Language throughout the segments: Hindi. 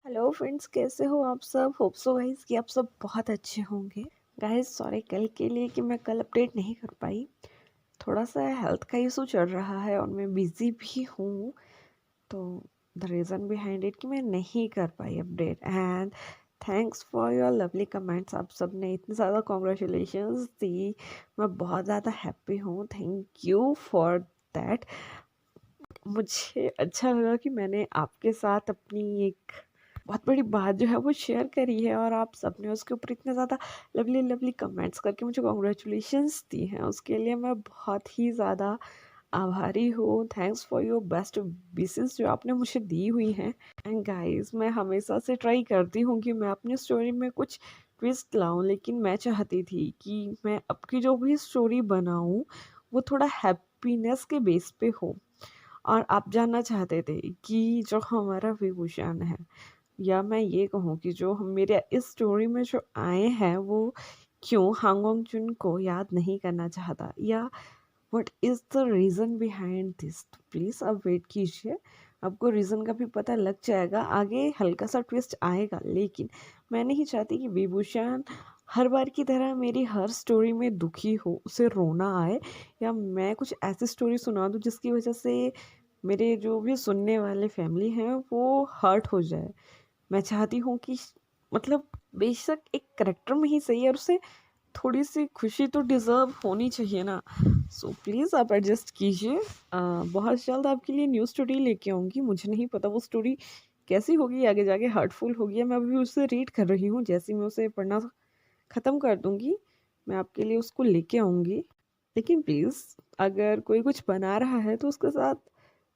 हेलो फ्रेंड्स, कैसे हो आप सब? होप सो गाइस कि आप सब बहुत अच्छे होंगे। गाइस सॉरी कल के लिए कि मैं कल अपडेट नहीं कर पाई। थोड़ा सा हेल्थ का इशू चल रहा है और मैं बिजी भी हूँ, तो द रीज़न बिहाइंड इट कि मैं नहीं कर पाई update. And thanks for your lovely comments. आप सब ने इतनी ज़्यादा कॉन्ग्रेचुलेशंस दी, मैं बहुत ज़्यादा हैप्पी हूँ। Thank you for that. मुझे अच्छा लगा कि मैंने आपके साथ अपनी एक बहुत बड़ी बात जो है वो शेयर करी है और आप सबने उसके ऊपर इतने ज़्यादा लवली लवली कमेंट्स करके मुझे कॉन्ग्रेचुलेशंस दी हैं। उसके लिए मैं बहुत ही ज़्यादा आभारी हूँ। Thanks for your best wishes जो आपने मुझे दी हुई हैं। एंड गाइस मैं हमेशा से ट्राई करती हूँ कि मैं अपनी स्टोरी में कुछ ट्विस्ट लाऊं, लेकिन मैं चाहती थी कि मैं अब की जो भी स्टोरी बनाऊं वो थोड़ा हैप्पीनेस के बेस पे हो। और आप जानना चाहते थे कि जो हमारा विभूषण है, या मैं ये कहूँ कि जो हम मेरे इस स्टोरी में जो आए हैं वो क्यों हांगोंग चुन को याद नहीं करना चाहता, या what is the reason behind this. Please आप वेट कीजिए, आपको रीज़न का भी पता लग जाएगा। आगे हल्का सा ट्विस्ट आएगा, लेकिन मैं नहीं चाहती कि विभूषण हर बार की तरह मेरी हर स्टोरी में दुखी हो, उसे रोना आए, या मैं कुछ ऐसी स्टोरी सुना दूँ जिसकी वजह से मेरे जो भी सुनने वाले फैमिली हैं वो हर्ट हो जाए। मैं चाहती हूँ कि मतलब बेशक एक करेक्टर में ही सही है, और उसे थोड़ी सी खुशी तो डिज़र्व होनी चाहिए ना। सो प्लीज़ आप एडजस्ट कीजिए। बहुत जल्द आपके लिए न्यू स्टोरी लेके आऊँगी। मुझे नहीं पता वो स्टोरी कैसी होगी, आगे जाके हर्टफुल होगी, या मैं अभी उसे रीड कर रही हूँ। जैसे ही मैं उसे पढ़ना ख़त्म कर दूँगी मैं आपके लिए उसको लेके आऊँगी। लेकिन प्लीज़ अगर कोई कुछ बना रहा है तो उसके साथ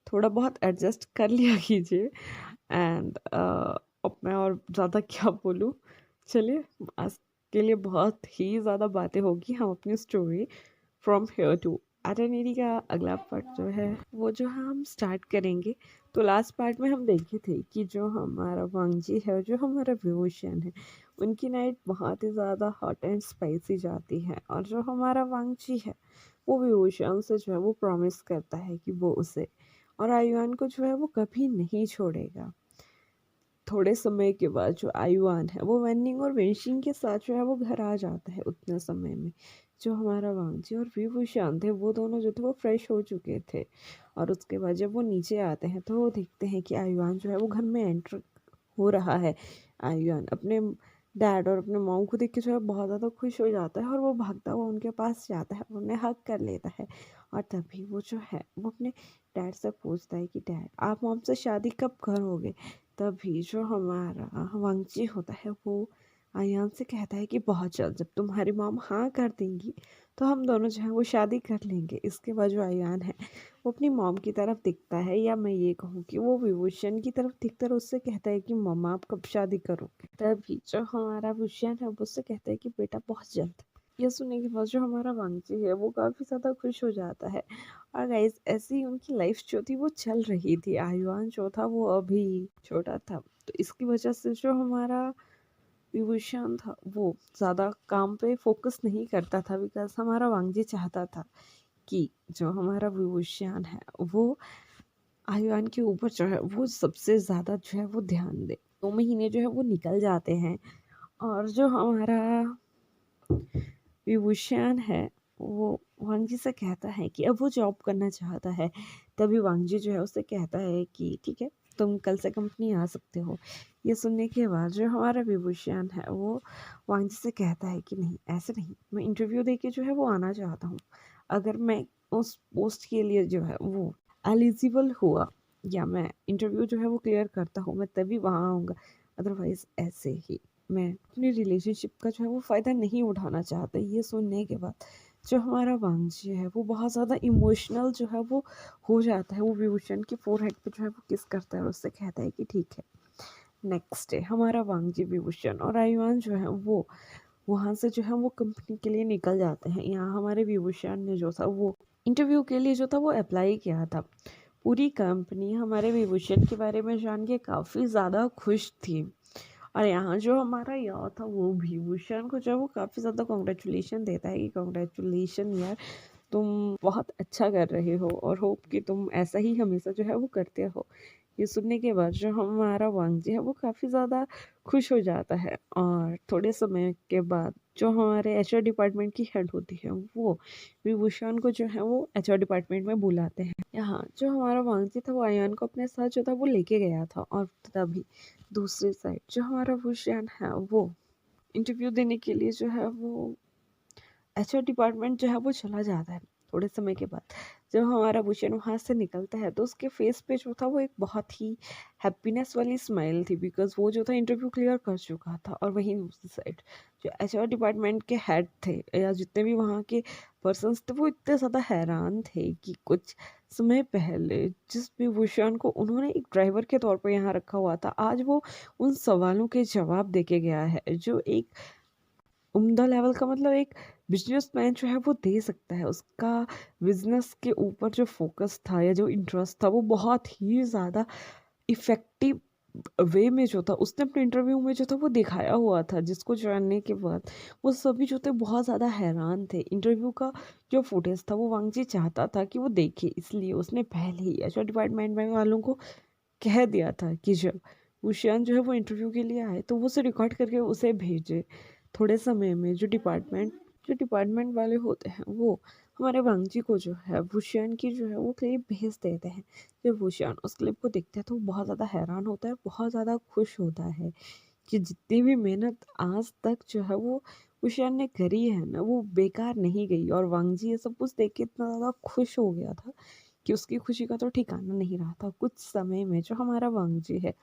थोड़ा बहुत एडजस्ट कर लिया कीजिए। एंड अब मैं और ज़्यादा क्या बोलूँ। चलिए, आज के लिए बहुत ही ज़्यादा बातें होगी। हम अपनी story from here to eternity का अगला पार्ट जो है वो जो है हम स्टार्ट करेंगे। तो लास्ट पार्ट में हम देखे थे कि जो हमारा वांगजी है, जो हमारा विभूषण है, उनकी नाइट बहुत ही ज़्यादा हॉट एंड स्पाइसी जाती है, और जो हमारा वांगजी है वो विभूषण से जो है वो प्रॉमिस करता है कि वो उसे और आयुआन को जो है वो कभी नहीं छोड़ेगा। थोड़े समय के बाद जो आयुआन है वो वेन्निंग और वेनशिंग के साथ जो है वो घर आ जाता है। उतने समय में जो हमारा वांगजी और विभूषण थे वो दोनों जो थे वो फ्रेश हो चुके थे, और उसके बाद जब वो नीचे आते हैं तो वो देखते हैं कि आयुआन जो है वो घर में एंटर हो रहा है। आयुआन अपने डैड और अपने मॉम को देख के जो है बहुत ज़्यादा खुश हो जाता है, और वो भागता हुआ उनके पास जाता है, उन्हें हग कर लेता है। और तभी वो जो है वो अपने डैड से पूछता है कि डैड आप मॉम से शादी कब करोगे। तभी जो हमारा वांगची होता है वो आयान से कहता है कि बहुत जल्द, जब तुम्हारी मॉम हाँ कर देंगी तो हम दोनों जो है वो शादी कर लेंगे। इसके बाद जो आयान है वो अपनी मॉम की तरफ दिखता है, या मैं ये कहूँ कि वो विभूषण की तरफ दिखता है, उससे कहता है कि मम्मा आप कब शादी करोगे। तभी जो हमारा विभूषण है वो उससे कहता है कि बेटा बहुत जल्द। यह सुनने के बाद जो हमारा वांगची है वो काफ़ी ज़्यादा खुश हो जाता है। और गाइस ऐसी ही उनकी लाइफ जो थी वो चल रही थी। आयुआन जो था वो अभी छोटा था, तो इसकी वजह से जो हमारा विभूषण था वो ज़्यादा काम पे फोकस नहीं करता था, बिकॉज हमारा वांगजी चाहता था कि जो हमारा विभूषण है वो आयुआन के ऊपर जो है वो सबसे ज़्यादा जो है वो ध्यान दे। 2 महीने जो है वो निकल जाते हैं, और जो हमारा विभूषण है वो वांगजी से कहता है कि अब वो जॉब करना चाहता है। तभी वांगजी जो है उससे कहता है कि ठीक है, तुम कल से कंपनी आ सकते हो। ये सुनने के बाद जो हमारा विभूषण है वो वांगजी से कहता है कि नहीं, ऐसे नहीं, मैं इंटरव्यू दे के जो है वो आना चाहता हूँ। अगर मैं उस पोस्ट के लिए जो है वो एलिजिबल हुआ, या मैं इंटरव्यू जो है वो क्लियर करता हूँ, मैं तभी वहाँ आऊँगा। अदरवाइज़ ऐसे ही मैं अपनी रिलेशनशिप का जो है वो फ़ायदा नहीं उठाना चाहता। ये सुनने के बाद जो हमारा वांगजी है वो बहुत ज़्यादा इमोशनल जो है वो हो जाता है। वो विभूषण की फोरहेड पे जो है वो किस करता है और उससे कहता है कि ठीक है। नेक्स्ट डे हमारा वांगजी, विभूषण और आयुआन जो है वो वहाँ से जो है वो कंपनी के लिए निकल जाते हैं। यहाँ हमारे विभूषण ने जो था वो इंटरव्यू के लिए जो था वो अप्लाई किया था। पूरी कंपनी हमारे विभूषण के बारे में जान के काफ़ी ज़्यादा खुश थी, और यहाँ जो हमारा यार था वो भी भूषण को जो वो काफ़ी ज़्यादा कॉन्ग्रेचुलेशन देता है कि कॉन्ग्रेचुलेशन यार, तुम बहुत अच्छा कर रहे हो, और होप कि तुम ऐसा ही हमेशा जो है वो करते हो। ये सुनने के बाद जो हमारा वांगजी है वो काफ़ी ज़्यादा खुश हो जाता है और थोड़े समय के बाद जो हमारे एचआर डिपार्टमेंट की हेड होती है वो विभूषण को जो है वो एचआर डिपार्टमेंट में बुलाते हैं। यहाँ जो हमारा वांगजी था वो अयान को अपने साथ जो था वो लेके गया था और तभी दूसरी साइड जो हमारा भूषण है वो इंटरव्यू देने के लिए जो है वो एचआर डिपार्टमेंट जो है वो चला जाता है। थोड़े समय के बाद जब हमारा भूषण वहाँ से निकलता है तो उसके फेस पे जो था वो एक बहुत ही हैप्पीनेस वाली स्माइल थी, बिकॉज वो जो था इंटरव्यू क्लियर कर चुका था। और वहीं दूसरी साइड जो एचआर डिपार्टमेंट के हेड थे या जितने भी वहाँ के पर्सन्स थे वो इतने ज़्यादा हैरान थे कि कुछ समय पहले जिस भी भूषण को उन्होंने एक ड्राइवर के तौर पर यहाँ रखा हुआ था, आज वो उन सवालों के जवाब देके गया है जो एक उम्दा लेवल का, मतलब एक बिजनेसमैन जो है वो दे सकता है। उसका बिजनेस के ऊपर जो फोकस था या जो इंटरेस्ट था वो बहुत ही ज़्यादा इफ़ेक्टिव वे में जो था उसने अपने इंटरव्यू में जो था वो दिखाया हुआ था, जिसको जानने के बाद वो सभी जो थे बहुत ज़्यादा हैरान थे। इंटरव्यू का जो फुटेज था वो वांगजी चाहता था कि वो देखे, इसलिए उसने पहले ही एचआर डिपार्टमेंट में वालों को कह दिया था कि जब उशियान जो है वो इंटरव्यू के लिए आए तो वो उसे रिकॉर्ड करके उसे भेजे। थोड़े समय में जो डिपार्टमेंट वाले होते हैं वो हमारे वांगजी को जो है भूषण की जो है वो क्लिप भेज देते हैं। जब भूषण उस क्लिप को देखता है तो वो बहुत ज़्यादा हैरान होता है, बहुत ज़्यादा खुश होता है कि जितनी भी मेहनत आज तक जो है वो भूषण ने करी है ना वो बेकार नहीं गई। और वांगजी ये सब कुछ देख के इतना ज़्यादा खुश हो गया था कि उसकी खुशी का तो ठिकाना नहीं रहा था। कुछ समय में जो हमारा वांगजी है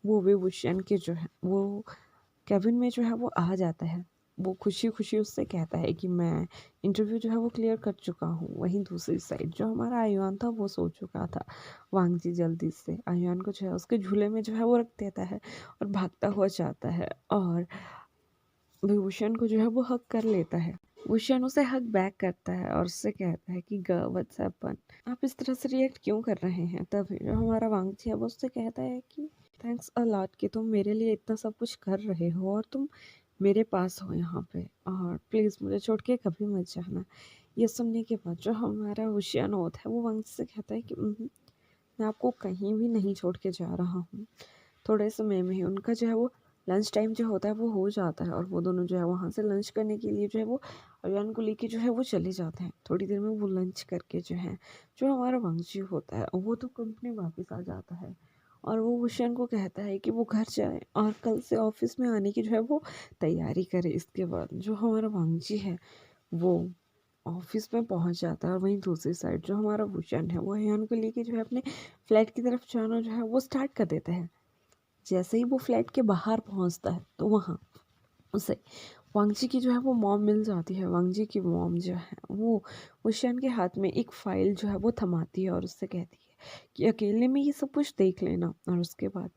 वो विभूषण के जो है वो केबिन में जो है वो आ जाता है। वो खुशी-खुशी उससे कहता है कि मैं इंटरव्यू जो है वो क्लियर कर चुका हूँ। वहीं दूसरी साइड जो हमारा आयुआन था वो सो चुका था। वांगजी जल्दी से आयुआन को जो है उसके झूले में जो है वो रख देता है और भागता हुआ जाता है और विभूषण को जो है वो हग कर लेता है। भूषण उसे हग बैक करता है और उससे कहता है कि गर्ल व्हाट्स हैपन, आप इस तरह से रिएक्ट क्यों कर रहे हैं। तभी जो हमारा वांगजी है वो उससे कहता है कि थैंक्स अ लॉट कि तुम मेरे लिए इतना सब कुछ कर रहे हो और तुम मेरे पास हो यहाँ पे, और प्लीज़ मुझे छोड़ के कभी मत जाना। ये सुनने के बाद जो हमारा भूषण होता है वो वांगजी से कहता है कि मैं आपको कहीं भी नहीं छोड़ के जा रहा हूँ। थोड़े समय में ही उनका जो है वो लंच टाइम जो होता है वो हो जाता है और वो दोनों जो है वहाँ से लंच करने के लिए जो है वो अरियान को लेके जो है वो चले जाते हैं। थोड़ी देर में वो लंच करके जो है जो हमारा वंशी होता है वो तो कंपनी वापस आ जाता है और वो भूषण को कहता है कि वो घर जाए और कल से ऑफिस में आने की जो है वो तैयारी करे। इसके बाद जो हमारा वांगजी है वो ऑफिस में पहुंच जाता है और वहीं दूसरी साइड जो हमारा भूषण है वो अयान को लेके जो है अपने फ्लैट की तरफ जाना जो है वो स्टार्ट कर देता है। जैसे ही वो फ्लैट के बाहर पहुंचता है तो वहाँ उसे वांगजी की जो है वो मॉम मिल जाती है। वांगजी की मॉम जो है वो उशियान के हाथ में एक फाइल जो है वो थमाती है और उससे कहती है कि अकेले में ये सब कुछ देख लेना और उसके बाद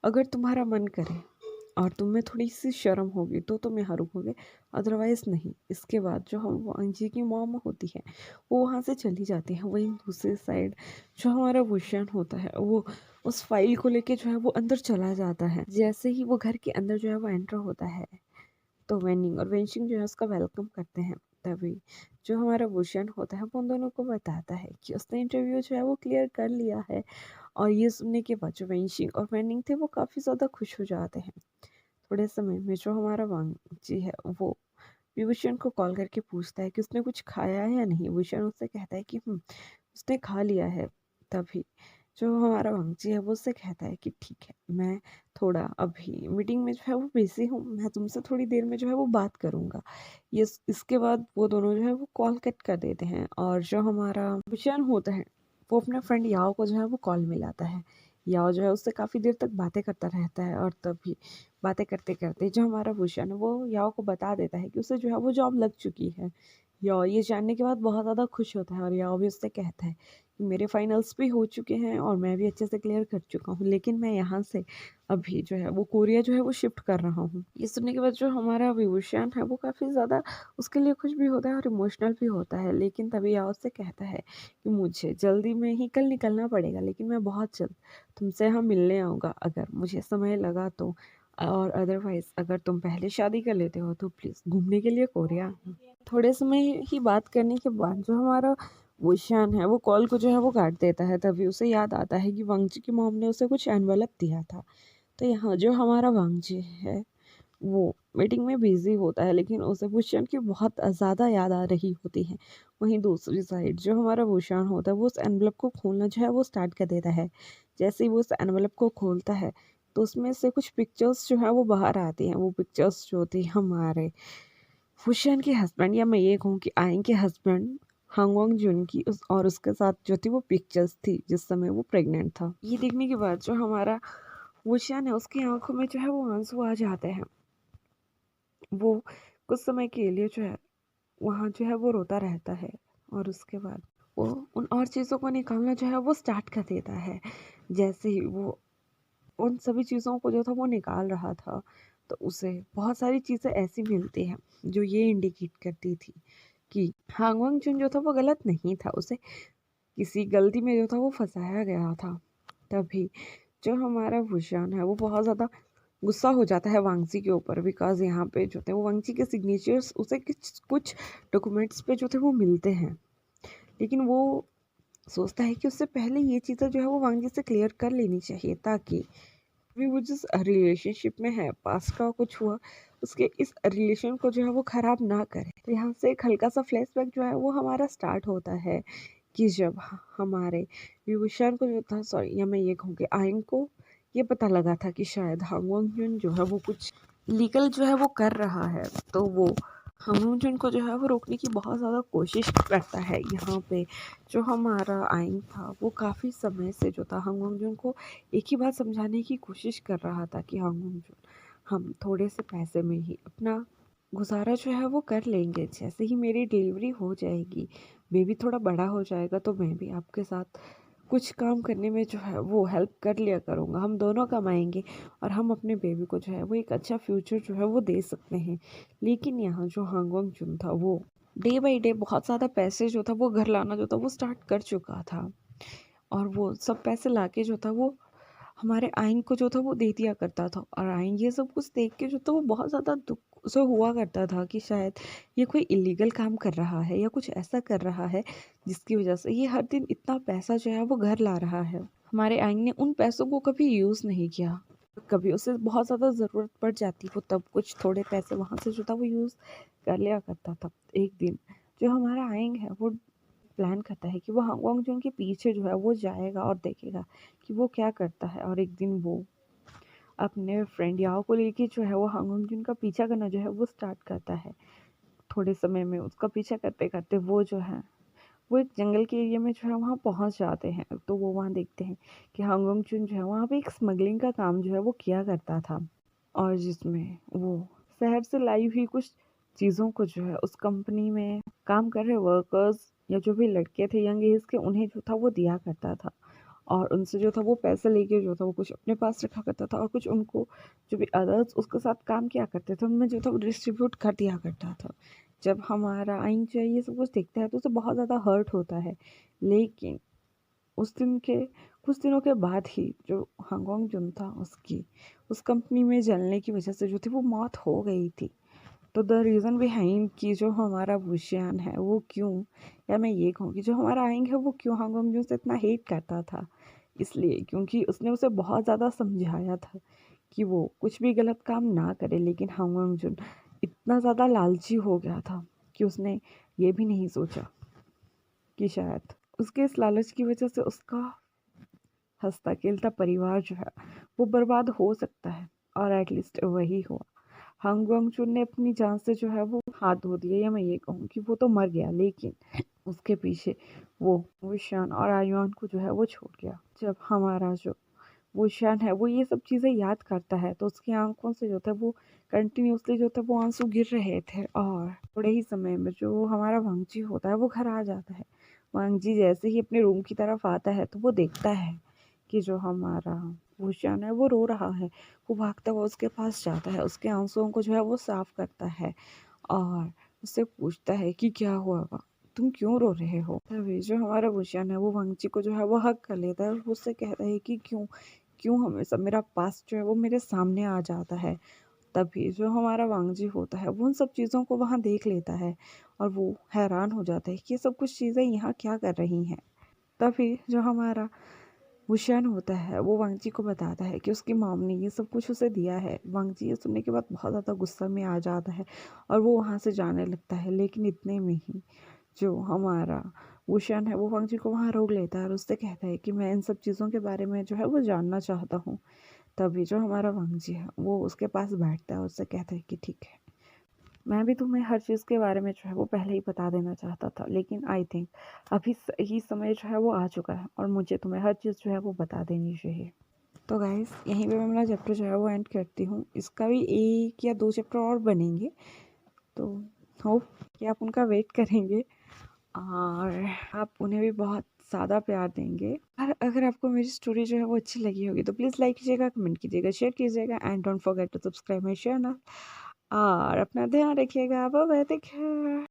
अगर तुम्हारा मन करे और तुम में थोड़ी सी शर्म होगी तो तुम यहाँ रुकोगे, अदरवाइज़ नहीं। इसके बाद जो हम वांगजी की मॉम होती है वो वहाँ से चली जाती है। वहीं दूसरी साइड जो हमारा भूषण होता है वो उस फाइल को लेके जो है वो अंदर चला जाता है। जैसे ही वो घर के अंदर जो है वो एंटर होता है तो वेनिंग और वेंशिंग जो है उसका वेलकम करते हैं। तभी जो हमारा भूषण होता है वो उन दोनों को बताता है कि उसने इंटरव्यू जो है वो क्लियर कर लिया है। और ये सुनने के बाद जो वेंशिंग और वेनिंग थे वो काफ़ी ज़्यादा खुश हो जाते हैं। थोड़े समय में जो हमारा वांगजी है वो विभूषण को कॉल करके पूछता है कि उसने कुछ खाया है या नहीं। भूषण उससे कहता है कि उसने खा लिया है। तभी जो हमारा वांगजी है वो उससे कहता है कि ठीक है, मैं थोड़ा अभी मीटिंग में जो है वो बिजी हूँ, मैं तुमसे थोड़ी देर में जो है वो बात करूँगा। ये इसके बाद वो दोनों जो है वो कॉल कट कर देते हैं और जो हमारा भूषण होता है वो अपने फ्रेंड याओ को जो है वो कॉल मिलाता है। याओ जो है उससे काफ़ी देर तक बातें करता रहता है और तभी बातें करते करते जो हमारा भूषण है वो याओ को बता देता है कि उसे जो है वो जॉब लग चुकी है। याओ ये जानने के बाद बहुत ज़्यादा खुश होता है और याओ भी उससे कहता है कि मेरे फाइनल्स भी हो चुके हैं और मैं भी अच्छे से क्लियर कर चुका हूँ, लेकिन मैं यहाँ से अभी जो है वो कोरिया जो है वो शिफ्ट कर रहा हूँ। ये सुनने के बाद जो हमारा विभूषण है वो काफ़ी ज़्यादा उसके लिए खुश भी होता है और इमोशनल भी होता है। लेकिन तभी याओ उससे कहता है कि मुझे जल्दी में ही कल निकलना पड़ेगा, लेकिन मैं बहुत जल्द तुमसे यहाँ मिलने आऊँगा अगर मुझे समय लगा तो। और अदरवाइज़ अगर तुम पहले शादी कर लेते हो तो प्लीज़ घूमने के लिए कोरिया आना। थोड़े समय ही बात करने के बाद जो हमारा वुशान है वो कॉल को जो है वो काट देता है। तभी उसे याद आता है कि वांगजी की मॉम ने उसे कुछ एनवेलप दिया था। तो यहाँ जो हमारा वांगजी है वो मीटिंग में बिजी होता है, लेकिन उसे वुशान की बहुत ज़्यादा याद आ रही होती है। वहीं दूसरी साइड जो हमारा वुशान होता है वो उस एनवेलप को खोलना जो है वो स्टार्ट कर देता है। जैसे ही वो उस एनवेलप को खोलता है तो उसमें से कुछ पिक्चर्स जो है वो बाहर आती हैं। वो पिक्चर्स जो थी हमारे फुशन के हस्बैंड, या मैं ये कहूँ कि आयन के हस्बैंड हांगवांग जुन की और उसके साथ जो थी वो पिक्चर्स थी जिस समय वो प्रेग्नेंट था। ये देखने के बाद जो हमारा वुशान है उसकी आंखों में जो है वो आंसू आ जाते हैं। वो कुछ समय के लिए जो है वहाँ जो है वो रोता रहता है और उसके बाद वो उन और चीज़ों को निकालना जो है वो स्टार्ट कर देता है। जैसे ही वो उन सभी चीज़ों को जो था वो निकाल रहा था तो उसे बहुत सारी चीज़ें ऐसी मिलती हैं जो ये इंडिकेट करती थी कि हांगवांग चुन जो था वो गलत नहीं था, उसे किसी गलती में जो था वो फंसाया गया था। तभी जो हमारा वुशान है वो बहुत ज़्यादा गुस्सा हो जाता है वांगजी के ऊपर, बिकॉज यहाँ पे जो थे वो वांगजी के सिग्नेचर्स उसे कुछ कुछ डॉक्यूमेंट्स पे जो थे वो मिलते हैं। लेकिन वो सोचता है कि उससे पहले ये चीज़ें जो है वो वांगजी से क्लियर कर लेनी चाहिए, ताकि अभी वो जिस रिलेशनशिप में है पास्ट का कुछ हुआ उसके इस रिलेशन को जो है वो ख़राब ना करे। तो यहाँ से एक हल्का सा फ्लैशबैक जो है वो हमारा स्टार्ट होता है कि जब हमारे विभूषण को जो था, सॉरी या मैं ये कहूँ कि आयन को ये पता लगा था कि शायद हांगवॉन्ग यून जो है वो कुछ लीगल जो है वो कर रहा है, तो वो हांगवॉन्ग यून को जो है वो रोकने की बहुत ज़्यादा कोशिश करता है। यहाँ पे जो हमारा आयन था वो काफ़ी समय से जो था हांगवॉन्ग यून को एक ही बात समझाने की कोशिश कर रहा था कि हांगवॉन्ग यून, हम थोड़े से पैसे में ही अपना गुजारा जो है वो कर लेंगे। जैसे ही मेरी डिलीवरी हो जाएगी, बेबी थोड़ा बड़ा हो जाएगा, तो मैं भी आपके साथ कुछ काम करने में जो है वो हेल्प कर लिया करूँगा। हम दोनों कमाएंगे और हम अपने बेबी को जो है वो एक अच्छा फ्यूचर जो है वो दे सकते हैं। लेकिन यहाँ जो हांगवॉन्ग चुन था वो डे बाई डे बहुत ज़्यादा पैसे जो था वो घर लाना जो था वो स्टार्ट कर चुका था, और वो सब पैसे लाके जो था वो हमारे आइन को जो था वो दे दिया करता था। और आइन ये सब कुछ देख के जो था वो बहुत ज़्यादा दुख उसे हुआ करता था कि शायद ये कोई इलीगल काम कर रहा है या कुछ ऐसा कर रहा है जिसकी वजह से ये हर दिन इतना पैसा जो है वो घर ला रहा है। हमारे आइन ने उन पैसों को कभी यूज़ नहीं किया। कभी उसे बहुत ज़्यादा ज़रूरत पड़ जाती वो तब कुछ थोड़े पैसे वहाँ से जो था वो यूज़ कर लिया करता था। एक दिन जो हमारा आएंग है वो प्लान करता है कि वो हांगकांग जो उनके पीछे जो है वो जाएगा और देखेगा कि वो क्या करता है। और एक दिन वो अपने फ्रेंड याओ को लेके जो है वो हांगकांग जुन का पीछा करना जो है वो स्टार्ट करता है। थोड़े समय में उसका पीछा करते करते वो जो है वो एक जंगल के एरिया में जो है वहाँ पहुँच जाते हैं। तो वो वहाँ देखते हैं कि हांगकांग जुन जो है वहाँ पे एक स्मगलिंग का काम जो है वो किया करता था, और जिसमें वो शहर से लाई हुई कुछ चीज़ों को जो है उस कंपनी में काम कर रहे वर्कर्स या जो भी लड़के थे यंग एज के, उन्हें जो था वो दिया करता था। और उनसे जो था वो पैसे लेके जो था वो कुछ अपने पास रखा करता था और कुछ उनको जो भी अदर्स उसके साथ काम किया करते थे उनमें जो था वो डिस्ट्रीब्यूट कर दिया करता था। जब हमारा आइन जो है ये सब कुछ देखता है तो उसे बहुत ज़्यादा हर्ट होता है। लेकिन उस दिन के कुछ दिनों के बाद ही जो हांगकांग जुन था उसकी उस कंपनी में जलने की वजह से जो थी वो मौत हो गई थी। तो द रीज़न बिहाइंड कि जो हमारा वुशियान है वो क्यों, या मैं ये कहूँ कि जो हमारा आइंग है वो क्यों हांगकांग जून से इतना हेट करता था, इसलिए क्योंकि उसने उसे बहुत ज़्यादा समझाया था कि वो कुछ भी गलत काम ना करे। लेकिन हांगकांग जून इतना ज़्यादा लालची हो गया था कि उसने ये भी नहीं सोचा कि शायद उसके इस लालच की वजह से उसका हंसता खेलता परिवार जो है वो बर्बाद हो सकता है। और एटलीस्ट वही हुआ। हांग गुआंगचुन ने अपनी जान से जो है वो हाथ धो दिया, या मैं ये कहूँ कि वो तो मर गया, लेकिन उसके पीछे वो वुशान और आयुआन को जो है वो छोड़ गया। जब हमारा जो वुशान है वो ये सब चीज़ें याद करता है तो उसकी आंखों से जो था वो कंटिन्यूसली जो था वो आंसू गिर रहे थे। और थोड़े ही समय में जो हमारा वांगजी होता है वो घर आ जाता है। वांगजी जैसे ही अपने रूम की तरफ आता है तो वो देखता है कि जो हमारा वुशान है वो रो रहा है। वो भागता हुआ उसके पास जाता है, उसके आंसुओं को जो है वो साफ करता है और उससे पूछता है कि क्या हुआ, तुम क्यों रो रहे हो। तभी जो हमारा वुशान है वो वांगजी को जो है वो हक कर लेता है और उससे कहता है कि क्यों क्यों हमेशा मेरा पास्ट जो है वो मेरे सामने आ जाता है, तभी जो हमारा वांगजी होता है वो उन सब चीज़ों को वहाँ देख लेता है और वो हैरान हो जाता है कि ये सब कुछ चीज़ें यहाँ क्या कर रही हैं। तभी जो हमारा वुशियान होता है वो वांगजी को बताता है कि उसकी मॉम ने ये सब कुछ उसे दिया है। वांगजी ये सुनने के बाद बहुत ज़्यादा गुस्सा में आ जाता है और वो वहाँ से जाने लगता है, लेकिन इतने में ही जो हमारा वुशियान है वो वांगजी को वहाँ रोक लेता है और उससे कहता है कि मैं इन सब चीज़ों के बारे में जो है वो जानना चाहता हूँ। तभी जो हमारा वांगजी है वो उसके पास बैठता है और उससे कहता है कि ठीक है, मैं भी तुम्हें हर चीज़ के बारे में जो है वो पहले ही बता देना चाहता था, लेकिन आई थिंक अभी सही समय जो है वो आ चुका है और मुझे तुम्हें हर चीज़ जो है वो बता देनी चाहिए। तो गाइस यहीं पे मैं अपना चैप्टर जो है वो एंड करती हूँ। इसका भी 1 या 2 चैप्टर और बनेंगे, तो होप कि आप उनका वेट करेंगे और आप उन्हें भी बहुत ज़्यादा प्यार देंगे। और अगर आपको मेरी स्टोरी जो है वो अच्छी लगी होगी तो प्लीज़ लाइक कीजिएगा, कमेंट कीजिएगा, शेयर कीजिएगा and don't forget to subscribe my channel. और अपना ध्यान रखिएगा। Bye bye, take care.